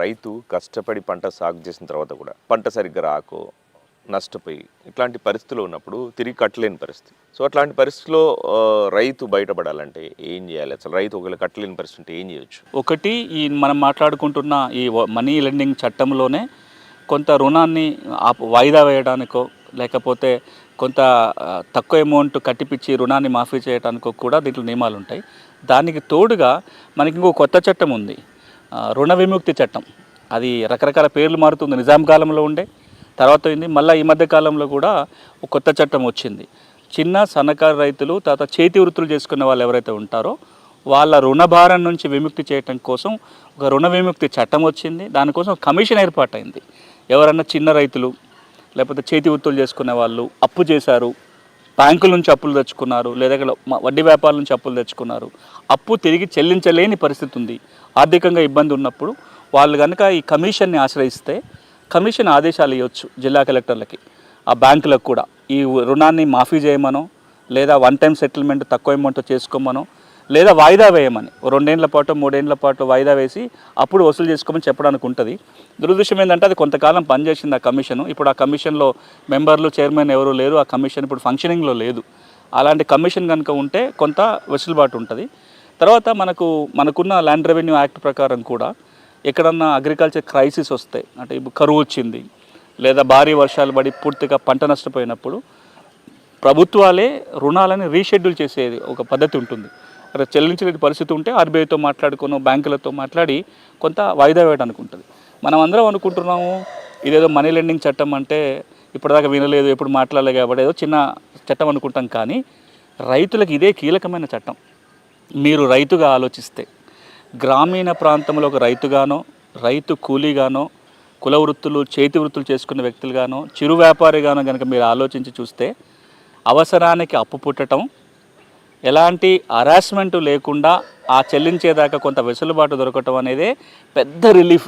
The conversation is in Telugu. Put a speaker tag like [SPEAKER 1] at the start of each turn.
[SPEAKER 1] రైతు కష్టపడి పంట సాగు చేసిన తర్వాత కూడా పంట సరిగ్గా రాకో నష్టపోయి ఇట్లాంటి పరిస్థితుల్లో ఉన్నప్పుడు తిరిగి కట్టలేని పరిస్థితి. సో అట్లాంటి పరిస్థితిలో రైతు బయటపడాలంటే ఏం చేయాలి? అసలు రైతు ఒకవేళ కట్టలేని పరిస్థితి ఉంటే ఏం చేయొచ్చు?
[SPEAKER 2] ఒకటి, ఈ మనం మాట్లాడుకుంటున్న ఈ మనీ లెండింగ్ చట్టంలోనే కొంత రుణాన్ని వాయిదా వేయడానికో లేకపోతే కొంత తక్కువ అమౌంట్ కట్టిపిచ్చి రుణాన్ని మాఫీ చేయడానికో కూడా దీంట్లో నియమాలు ఉంటాయి. దానికి తోడుగా మనకి ఇంకో కొత్త చట్టం ఉంది, రుణ విముక్తి చట్టం. అది రకరకాల పేర్లు మారుతుంది. నిజాం కాలంలో ఉండే, తర్వాత అయింది, మళ్ళీ ఈ మధ్య కాలంలో కూడా ఒక కొత్త చట్టం వచ్చింది. చిన్న సన్నకారు రైతులు, తర్వాత చేతి వృత్తులు చేసుకునే వాళ్ళు ఎవరైతే ఉంటారో వాళ్ళ రుణభారం నుంచి విముక్తి చేయటం కోసం ఒక రుణ విముక్తి చట్టం వచ్చింది. దానికోసం కమిషన్ ఏర్పాటైంది. ఎవరన్నా చిన్న రైతులు లేకపోతే చేతి వృత్తులు చేసుకునే వాళ్ళు అప్పు చేశారు, బ్యాంకుల నుంచి అప్పులు తెచ్చుకున్నారు, లేదా వడ్డీ వ్యాపారాల నుంచి అప్పులు తెచ్చుకున్నారు, అప్పు తిరిగి చెల్లించలేని పరిస్థితి ఉంది, ఆర్థికంగా ఇబ్బంది ఉన్నప్పుడు వాళ్ళు కనుక ఈ కమిషన్ని ఆశ్రయిస్తే కమిషన్ ఆదేశాలు ఇవ్వచ్చు జిల్లా కలెక్టర్లకి, ఆ బ్యాంకులకు కూడా ఈ రుణాన్ని మాఫీ చేయమనో, లేదా వన్ టైం సెటిల్మెంట్ తక్కువ అమౌంట్ చేసుకోమనో, లేదా వాయిదా వేయమని 2 ఏళ్ల పాటు 3 ఏళ్ల పాటు వాయిదా వేసి అప్పుడు వసూలు చేసుకోమని చెప్పడానికి ఉంటుంది. దురదృష్టం ఏంటంటే అది కొంతకాలం పనిచేసింది ఆ కమిషను. ఇప్పుడు ఆ కమిషన్లో మెంబర్లు, చైర్మన్ ఎవరు లేరు. ఆ కమిషన్ ఇప్పుడు ఫంక్షనింగ్లో లేదు. అలాంటి కమిషన్ కనుక ఉంటే కొంత వెసులుబాటు ఉంటుంది. తర్వాత మనకున్న ల్యాండ్ రెవెన్యూ యాక్ట్ ప్రకారం కూడా ఎక్కడన్నా అగ్రికల్చర్ క్రైసిస్ వస్తే, అంటే ఇప్పుడు కరువు వచ్చింది లేదా భారీ వర్షాలు పడి పూర్తిగా పంట నష్టపోయినప్పుడు ప్రభుత్వాలే రుణాలని రీషెడ్యూల్ చేసేది ఒక పద్ధతి ఉంటుంది. అక్కడ చెల్లించలేని పరిస్థితి ఉంటే ఆర్బీఐతో మాట్లాడుకుని బ్యాంకులతో మాట్లాడి కొంత వాయిదా వేయడానికి ఉంటుంది. మనం అందరం అనుకుంటున్నాము ఇదేదో మనీ లెండింగ్ చట్టం అంటే ఇప్పటిదాకా వినలేదు, ఎప్పుడు మాట్లాడలేదు కాబట్టి ఏదో చిన్న చట్టం అనుకుంటాం. కానీ రైతులకు ఇదే కీలకమైన చట్టం. మీరు రైతుగా ఆలోచిస్తే, గ్రామీణ ప్రాంతంలో ఒక రైతుగానో, రైతు కూలీగానో, కుల వృత్తులు, చేతి వృత్తులు చేసుకునే వ్యక్తులుగానో, చిరు వ్యాపారిగానో కనుక మీరు ఆలోచించి చూస్తే అవసరానికి అప్పు పుట్టడం, ఎలాంటి హరాస్మెంట్ లేకుండా ఆ చెల్లించేదాకా కొంత వెసులుబాటు దొరకటం అనేదే పెద్ద రిలీఫ్.